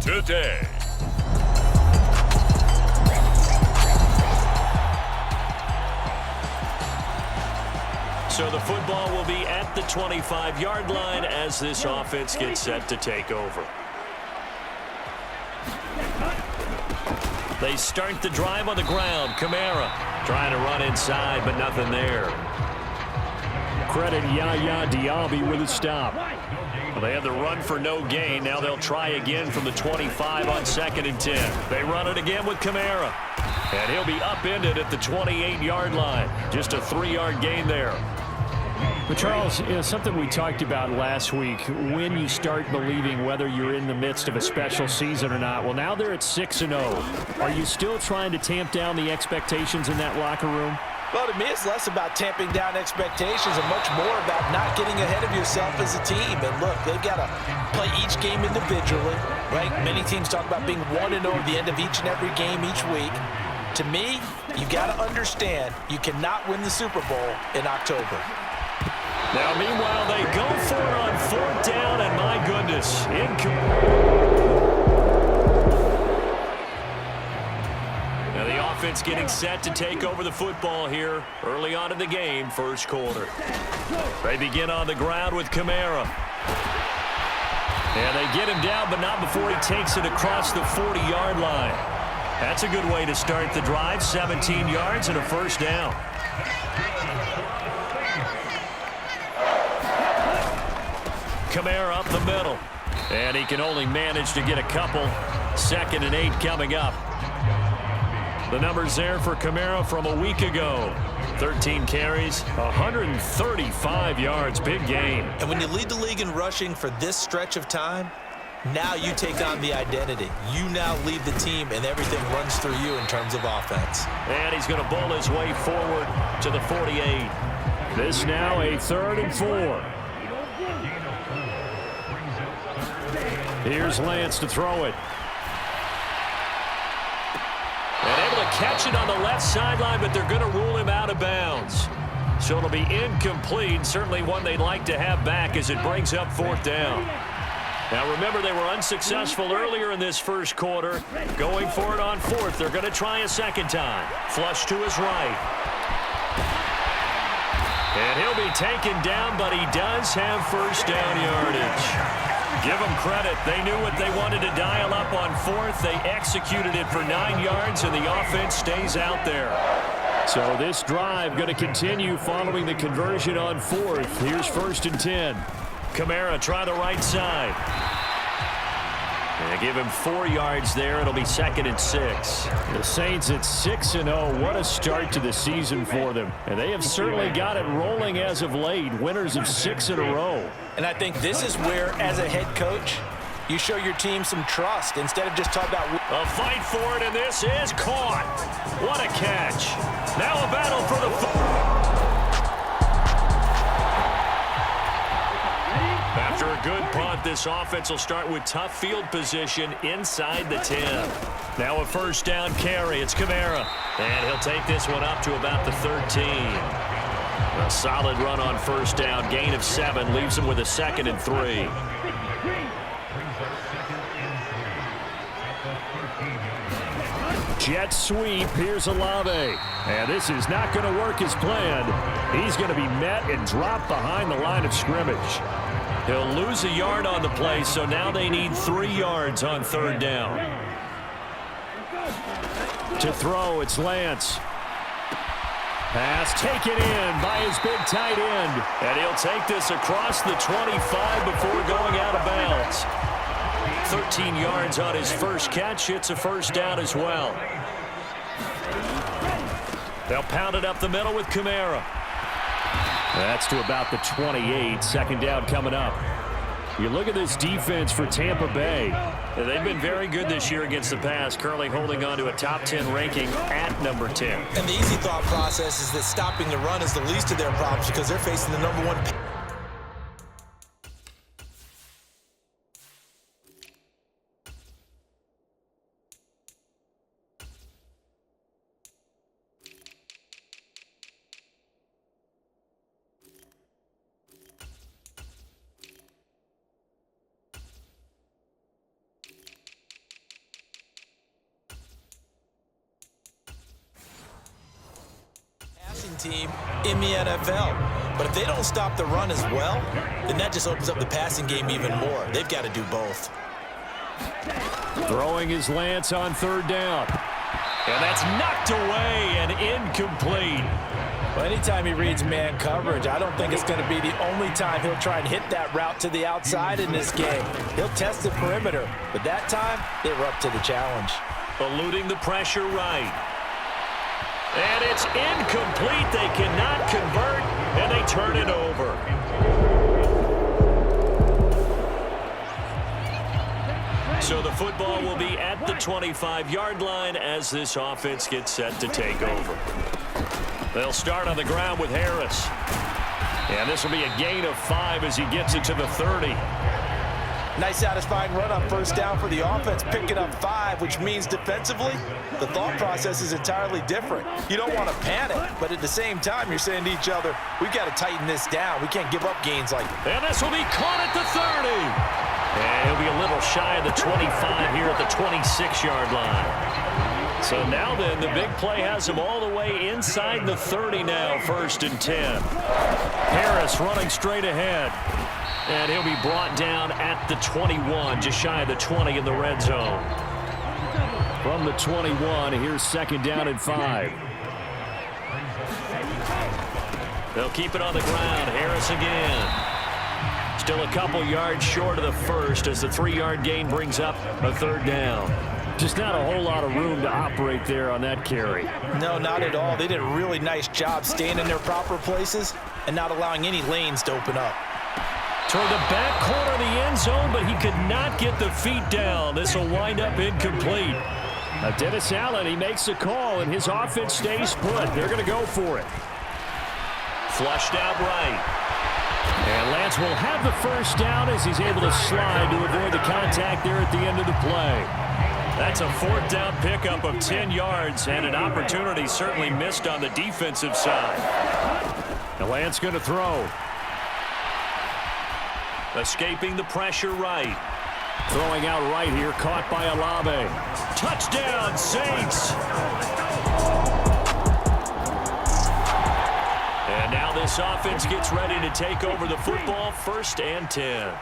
today. So the football will be at the 25-yard line as this offense gets set to take over. They start the drive on the ground. Kamara trying to run inside, but nothing there. Credit Yaya Diaby with a stop. Well, they had the run for no gain. Now they'll try again from the 25 on 2nd and 10. They run it again with Kamara. And he'll be upended at the 28-yard line. Just a 3-yard gain there. But Charles, something we talked about last week, when you start believing whether you're in the midst of a special season or not. Well, now they're at 6-0. Are you still trying to tamp down the expectations in that locker room? Well, to me, it's less about tamping down expectations and much more about not getting ahead of yourself as a team. And look, they've got to play each game individually, right? Many teams talk about being 1-0 at the end of each and every game each week. To me, you got to understand you cannot win the Super Bowl in October. Now, meanwhile, they go for it on 4th down, and my goodness, now the offense getting set to take over the football here early on in the game, first quarter. They begin on the ground with Kamara. And they get him down, but not before he takes it across the 40-yard line. That's a good way to start the drive, 17 yards and a first down. Kamara up the middle, and he can only manage to get a couple. 2nd and 8 coming up. The numbers there for Kamara from a week ago. 13 carries, 135 yards, big game. And when you lead the league in rushing for this stretch of time, now you take on the identity. You now lead the team, and everything runs through you in terms of offense. And he's going to bowl his way forward to the 48. This now a 3rd and 4. Here's Lance to throw it. And able to catch it on the left sideline, but they're going to rule him out of bounds. So it'll be incomplete, certainly one they'd like to have back as it brings up 4th down. Now remember, they were unsuccessful earlier in this first quarter. Going for it on 4th. They're going to try a second time. Flush to his right. And he'll be taken down, but he does have first down yardage. Give them credit. They knew what they wanted to dial up on 4th. They executed it for 9 yards, and the offense stays out there. So this drive going to continue following the conversion on 4th. Here's 1st and 10. Kamara try the right side. And they give him 4 yards there. It'll be 2nd and 6. The Saints at 6-0. What a start to the season for them. And they have certainly got it rolling as of late. Winners of 6 in a row. And I think this is where, as a head coach, you show your team some trust instead of just talking about... A fight for it, and this is caught. What a catch. Now a battle for the... After a good punt, this offense will start with tough field position inside the 10. Now a first down carry. It's Kamara. And he'll take this one up to about the 13. A solid run on first down. Gain of 7 leaves him with a 2nd and 3. Jet sweep. Here's Olave. And this is not going to work as planned. He's going to be met and dropped behind the line of scrimmage. He'll lose a yard on the play, so now they need 3 yards on 3rd down. To throw, it's Lance. Pass taken in by his big tight end. And he'll take this across the 25 before going out of bounds. 13 yards on his first catch. It's a first down as well. They'll pound it up the middle with Kamara. That's to about the 28. 2nd down coming up. You look at this defense for Tampa Bay. They've been very good this year against the pass, currently holding on to a top 10 ranking at number 10. And the easy thought process is that stopping the run is the least of their problems because they're facing the number 1... team in the NFL. But if they don't stop the run as well, then that just opens up the passing game even more. They've got to do both. Throwing is Lance on third down. And that's knocked away and incomplete. Well, anytime he reads man coverage, I don't think it's going to be the only time he'll try and hit that route to the outside in this game. He'll test the perimeter, but that time, they were up to the challenge. Eluding the pressure right. And it's incomplete. They cannot convert, and they turn it over. So the football will be at the 25-yard line as this offense gets set to take over. They'll start on the ground with Harris. And this will be a gain of 5 as he gets it to the 30. Nice satisfying run on first down for the offense, picking up 5, which means defensively, the thought process is entirely different. You don't want to panic, but at the same time, you're saying to each other, we've got to tighten this down. We can't give up gains like that. And this will be caught at the 30. And he'll be a little shy of the 25 here at the 26-yard line. So now then, the big play has him all the way inside the 30 now, 1st and 10. Harris running straight ahead. And he'll be brought down at the 21, just shy of the 20 in the red zone. From the 21, here's 2nd down and 5. They'll keep it on the ground. Harris again. Still a couple yards short of the first as the 3-yard gain brings up a 3rd down. Just not a whole lot of room to operate there on that carry. No, not at all. They did a really nice job staying in their proper places and not allowing any lanes to open up. Toward the back corner of the end zone, but he could not get the feet down. This will wind up incomplete. Now Dennis Allen, he makes the call, and his offense stays put. They're going to go for it. Flushed out right. And Lance will have the first down as he's able to slide to avoid the contact there at the end of the play. That's a 4th down pickup of 10 yards and an opportunity certainly missed on the defensive side. Now Lance going to throw. Escaping the pressure right. Throwing out right here, caught by Olave. Touchdown, Saints! And now this offense gets ready to take over the football, 1st and 10.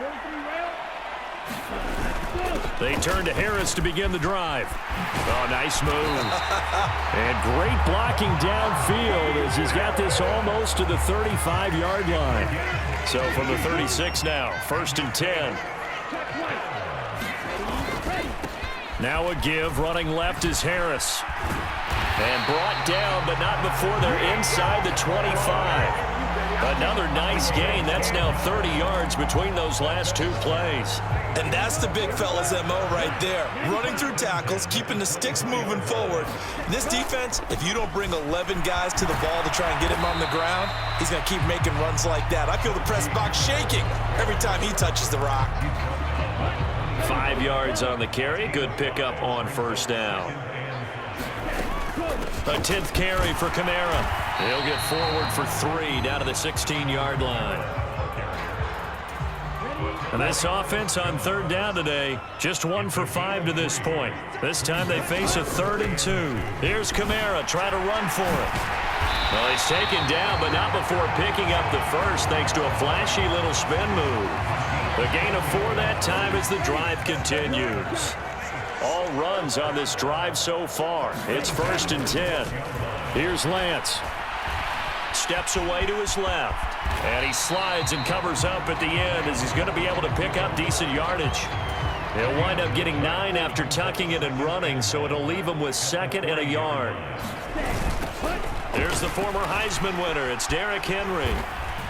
They turn to Harris to begin the drive. Oh, nice move. And great blocking downfield as he's got this almost to the 35-yard line. So from the 36 now, 1st and 10. Now a give, running left is Harris. And brought down, but not before they're inside the 25. Another nice gain. That's now 30 yards between those last 2 plays. And that's the big fella's MO right there. Running through tackles, keeping the sticks moving forward. This defense, if you don't bring 11 guys to the ball to try and get him on the ground, he's going to keep making runs like that. I feel the press box shaking every time he touches the rock. 5 yards on the carry. Good pickup on 1st down. A 10th carry for Kamara. He'll get forward for 3 down to the 16-yard line. And this offense on 3rd down today, just 1 for 5 to this point. This time they face a 3rd and 2. Here's Kamara trying to run for it. Well, he's taken down, but not before picking up the first thanks to a flashy little spin move. The gain of 4 that time as the drive continues. All runs on this drive so far. It's 1st and 10. Here's Lance. Steps away to his left. And he slides and covers up at the end as he's going to be able to pick up decent yardage. He'll wind up getting 9 after tucking it and running, so it'll leave him with 2nd and a yard. There's the former Heisman winner. It's Derrick Henry.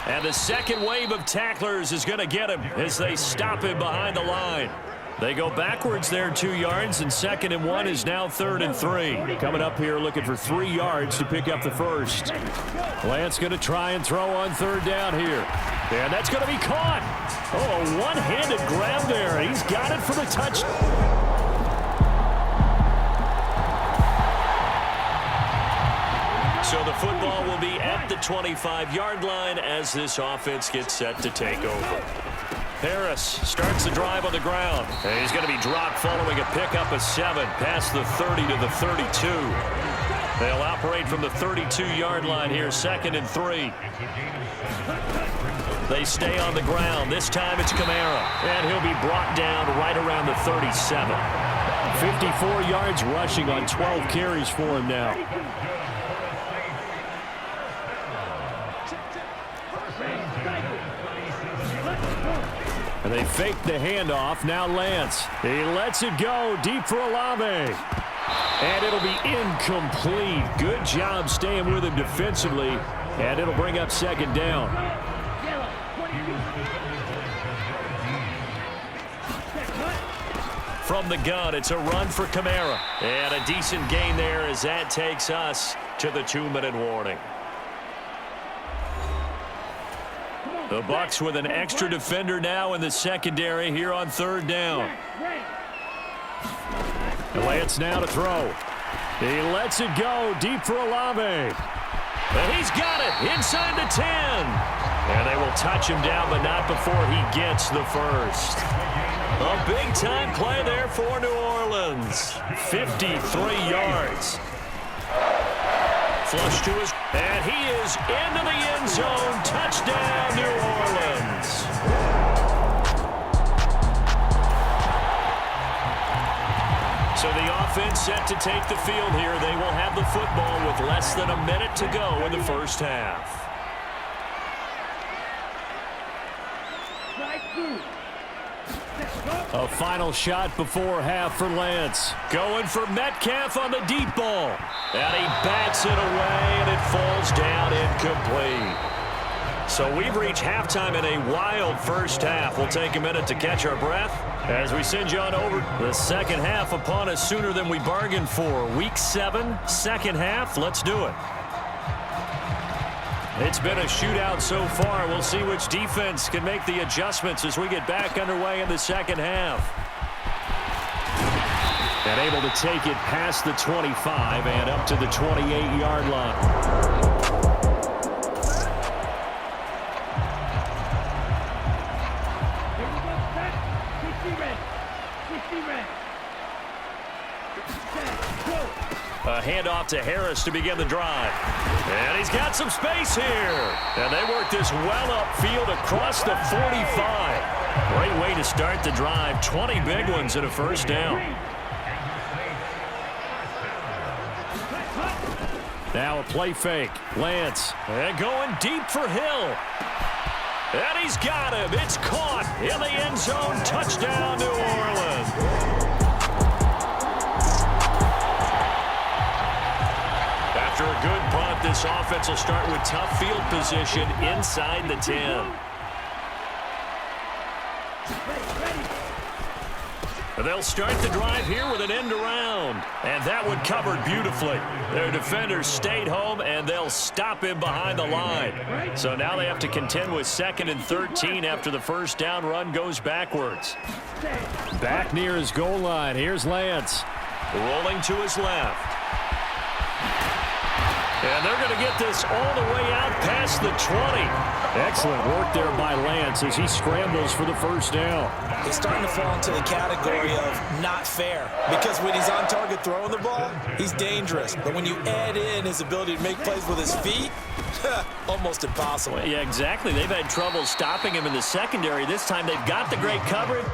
And the second wave of tacklers is going to get him as they stop him behind the line. They go backwards there 2 yards, and 2nd and 1 is now 3rd and 3. Coming up here looking for 3 yards to pick up the first. Lance going to try and throw on 3rd down here. And that's going to be caught. Oh, a one-handed grab there. He's got it for the touchdown. So the football will be at the 25-yard line as this offense gets set to take over. Harris starts the drive on the ground. And he's going to be dropped following a pickup of 7 past the 30 to the 32. They'll operate from the 32-yard line here, 2nd and 3. They stay on the ground. This time it's Kamara, and he'll be brought down right around the 37. 54 yards rushing on 12 carries for him now. And they fake the handoff. Now Lance. He lets it go deep for Olave. And it'll be incomplete. Good job staying with him defensively. And it'll bring up 2nd down. From the gun, it's a run for Kamara. And a decent gain there as that takes us to the 2-minute warning. The Bucs with an extra defender now in the secondary here on 3rd down. Lance now to throw. He lets it go deep for Olave. And he's got it inside the 10. And they will touch him down, but not before he gets the first. A big-time play there for New Orleans. 53 yards. Flush to his, and he is into the end zone. Touchdown, New Orleans. So the offense set to take the field here. They will have the football with less than a minute to go in the first half. A final shot before half for Lance. Going for Metcalf on the deep ball. And he bats it away, and it falls down incomplete. So we've reached halftime in a wild first half. We'll take a minute to catch our breath as we send you on over. The second half upon us sooner than we bargained for. Week 7, second half. Let's do it. It's been a shootout so far. We'll see which defense can make the adjustments as we get back underway in the second half. And able to take it past the 25 and up to the 28-yard line. A handoff to Harris to begin the drive. And he's got some space here. And they work this well upfield across the 45. Great way to start the drive. 20 big ones and a first down. Now a play fake. Lance. And going deep for Hill. And he's got him. It's caught in the end zone. Touchdown, New Orleans. After a good punt, this offense will start with tough field position inside the 10. They'll start the drive here with an end around. And that one covered beautifully. Their defenders stayed home, and they'll stop him behind the line. So now they have to contend with 2nd and 13 after the first down run goes backwards. Back near his goal line. Here's Lance. Rolling to his left. And they're going to get this all the way out past the 20. Excellent work there by Lance as he scrambles for the first down. He's starting to fall into the category of not fair, because when he's on target throwing the ball, he's dangerous. But when you add in his ability to make plays with his feet, almost impossible. Yeah, exactly. They've had trouble stopping him in the secondary. This time they've got the great coverage.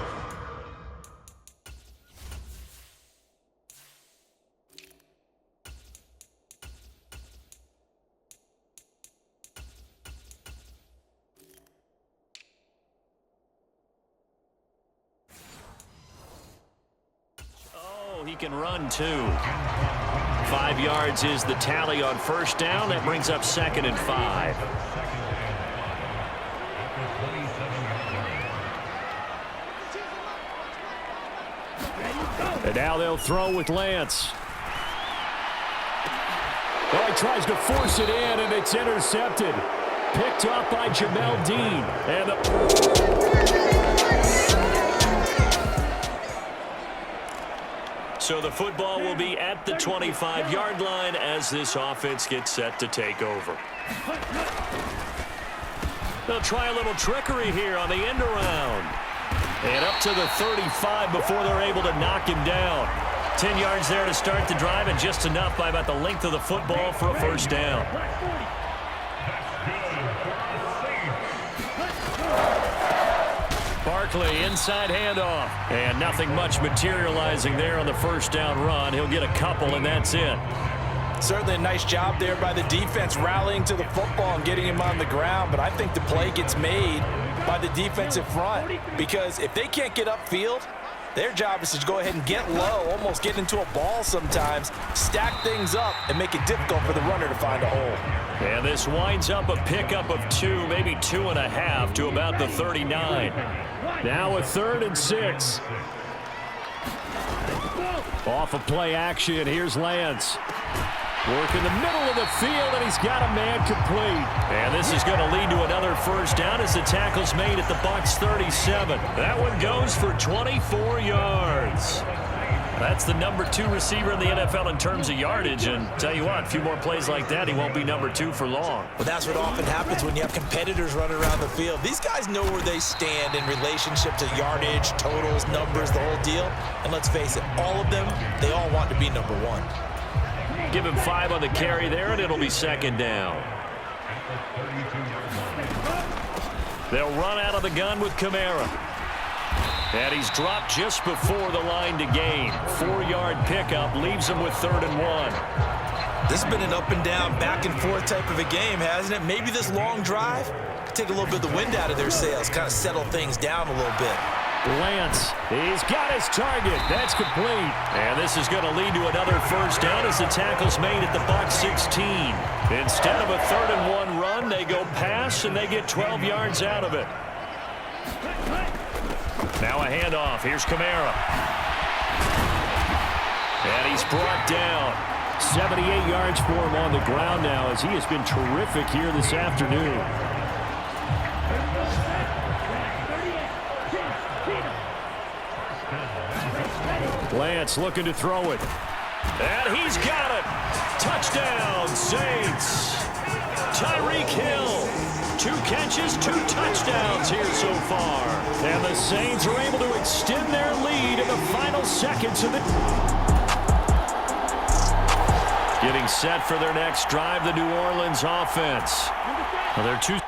He can run too. 5 yards is the tally on first down. That brings up 2nd and 5. And now they'll throw with Lance. Oh, he tries to force it in, and it's intercepted. Picked up by Jamel Dean. And so the football will be at the 25-yard line as this offense gets set to take over. They'll try a little trickery here on the end around. And up to the 35 before they're able to knock him down. 10 yards there to start the drive, and just enough by about the length of the football for a first down. Barkley, inside handoff. And nothing much materializing there on the first down run. He'll get a couple, and that's it. Certainly a nice job there by the defense rallying to the football and getting him on the ground, but I think the play gets made by the defensive front, because if they can't get upfield, their job is to go ahead and get low, almost get into a ball sometimes, stack things up, and make it difficult for the runner to find a hole. And this winds up a pickup of 2, maybe 2.5 to about the 39. Now a 3rd and 6. Off of play action, here's Lance. Work in the middle of the field, and he's got a man complete. And this is going to lead to another first down as the tackle's made at the Bucs 37. That one goes for 24 yards. That's the number 2 receiver in the NFL in terms of yardage. And tell you what, a few more plays like that, he won't be number 2 for long. Well, that's what often happens when you have competitors running around the field. These guys know where they stand in relationship to yardage, totals, numbers, the whole deal. And let's face it, all of them, they all want to be number 1. Give him 5 on the carry there, and it'll be second down. They'll run out of the gun with Kamara. And he's dropped just before the line to gain. 4-yard pickup leaves him with 3rd and 1. This has been an up and down, back and forth type of a game, hasn't it? Maybe this long drive could take a little bit of the wind out of their sails, kind of settle things down a little bit. Lance, he's got his target. That's complete. And this is going to lead to another first down as the tackle's made at the Bucs 16. Instead of a 3rd and 1 run, they go pass, and they get 12 yards out of it. Now a handoff. Here's Kamara. And he's brought down. 78 yards for him on the ground now, as he has been terrific here this afternoon. Lance looking to throw it. And he's got it. Touchdown, Saints. Tyreek Hill. 2 catches, 2 touchdowns here so far. And the Saints are able to extend their lead in the final seconds of the... Getting set for their next drive, the New Orleans offense. Well, they're 2...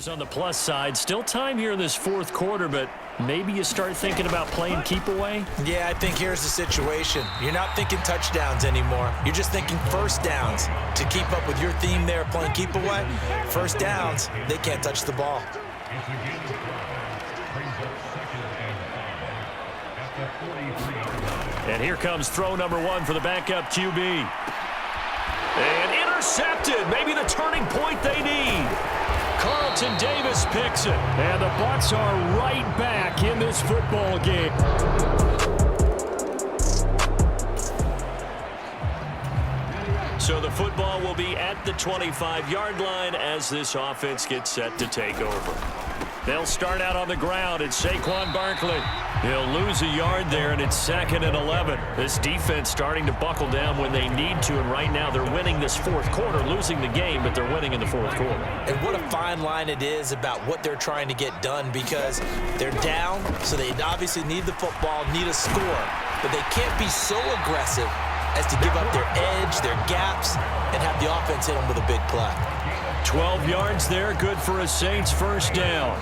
on the plus side. Still time here in this 4th quarter, but maybe you start thinking about playing keep away? Yeah, I think here's the situation. You're not thinking touchdowns anymore. You're just thinking first downs. To keep up with your theme there, playing keep away, first downs, they can't touch the ball. And here comes throw number 1 for the backup QB. And intercepted. Maybe the turning point they need. Carlton Davis picks it. And the Bucs are right back in this football game. So the football will be at the 25-yard line as this offense gets set to take over. They'll start out on the ground. It's Saquon Barkley. He'll lose a yard there, and it's 2nd and 11. This defense starting to buckle down when they need to, and right now they're winning this 4th quarter, losing the game, but they're winning in the 4th quarter. And what a fine line it is about what they're trying to get done, because they're down, so they obviously need the football, need a score, but they can't be so aggressive as to give up their edge, their gaps, and have the offense hit them with a big play. 12 yards there, good for a Saints first down.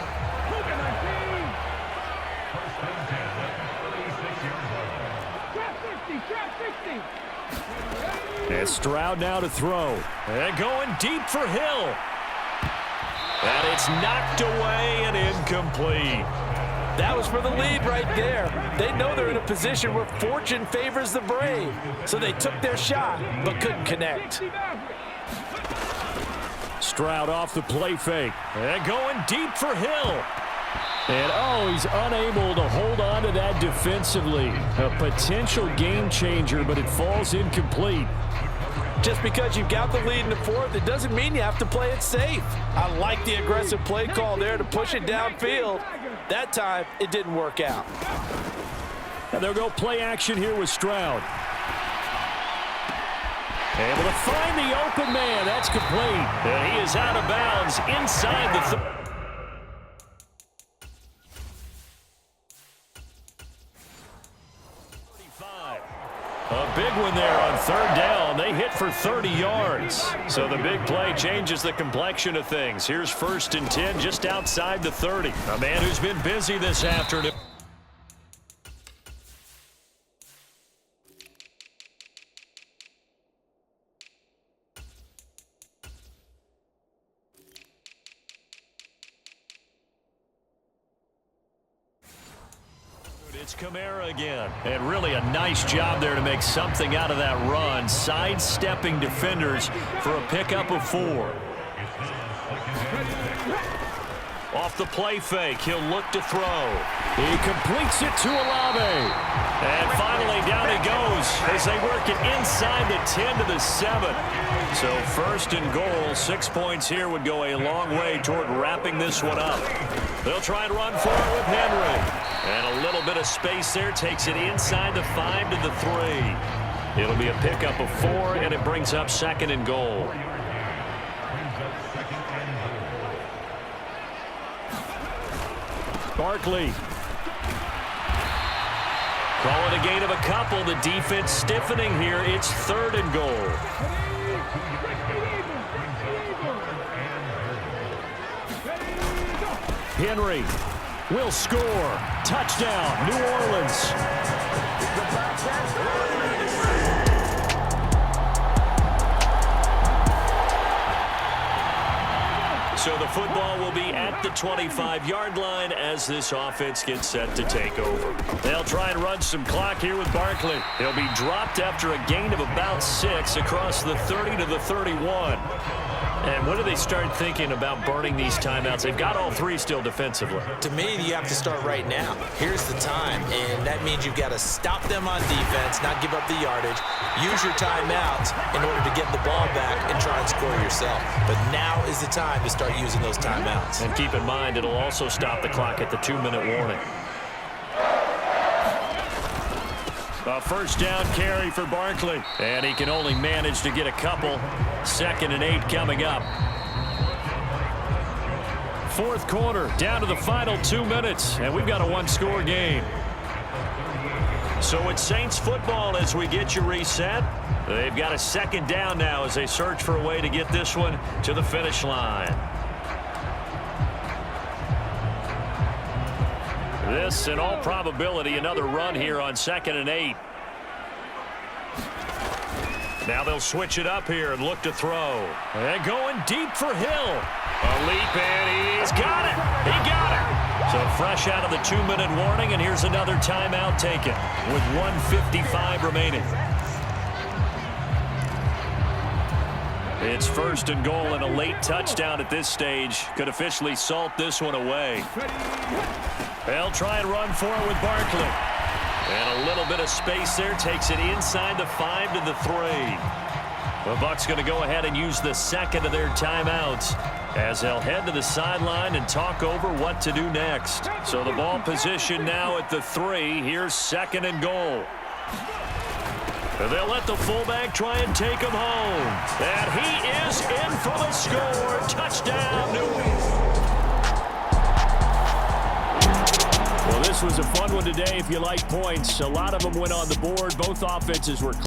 And Stroud now to throw. And going deep for Hill. And it's knocked away and incomplete. That was for the lead right there. They know they're in a position where fortune favors the brave. So they took their shot, but couldn't connect. Stroud off the play fake. And going deep for Hill. And, he's unable to hold on to that defensively. A potential game changer, but it falls incomplete. Just because you've got the lead in the fourth, it doesn't mean you have to play it safe. I like the aggressive play call there to push it downfield. That time, it didn't work out. And they'll go play action here with Stroud. Able to find the open man. That's complete. And he is out of bounds inside the 35. A big one there on third down. They hit for 30 yards. So the big play changes the complexion of things. Here's 1st and 10 just outside the 30. A man who's been busy this afternoon. It's Kamara again. And really a nice job there to make something out of that run. Sidestepping defenders for a pickup of 4. Off the play fake, he'll look to throw. He completes it to Olave. And finally down he goes as they work it inside the 10 to the 7. So 1st and goal, 6 points here would go a long way toward wrapping this one up. They'll try and run for it with Henry. And a little bit of space there takes it inside the 5 to the 3. It'll be a pickup of 4, and it brings up 2nd and goal. Barkley. Call it a gain of a couple. The defense stiffening here. It's 3rd and goal. Henry will score. Touchdown, New Orleans. So the football will be at the 25-yard line as this offense gets set to take over. They'll try and run some clock here with Barkley. He'll be dropped after a gain of about 6 across the 30 to the 31. And when do they start thinking about burning these timeouts? They've got all 3 still defensively. To me, you have to start right now. Here's the time, and that means you've got to stop them on defense, not give up the yardage, use your timeouts in order to get the ball back and try and score yourself. But now is the time to start using those timeouts. And keep in mind, it'll also stop the clock at the 2-minute warning. A 1st down carry for Barkley. And he can only manage to get a couple. 2nd and 8 coming up. 4th quarter, down to the final 2 minutes. And we've got a 1-score game. So it's Saints football as we get you reset. They've got a 2nd down now as they search for a way to get this one to the finish line. This, in all probability, another run here on 2nd and 8. Now they'll switch it up here and look to throw. And going deep for Hill. A leap, and he's got it. He got it. So fresh out of the 2-minute warning, and here's another timeout taken with 1:55 remaining. It's 1st and goal, and a late touchdown at this stage could officially salt this one away. They'll try and run for it with Barkley. And a little bit of space there takes it inside the 5 to the 3. The Bucs going to go ahead and use the 2nd of their timeouts as they'll head to the sideline and talk over what to do next. So the ball position now at the 3. Here's 2nd and goal. And they'll let the fullback try and take him home. And he is in for the score. Touchdown, New Orleans. Well, this was a fun one today if you like points. A lot of them went on the board. Both offenses were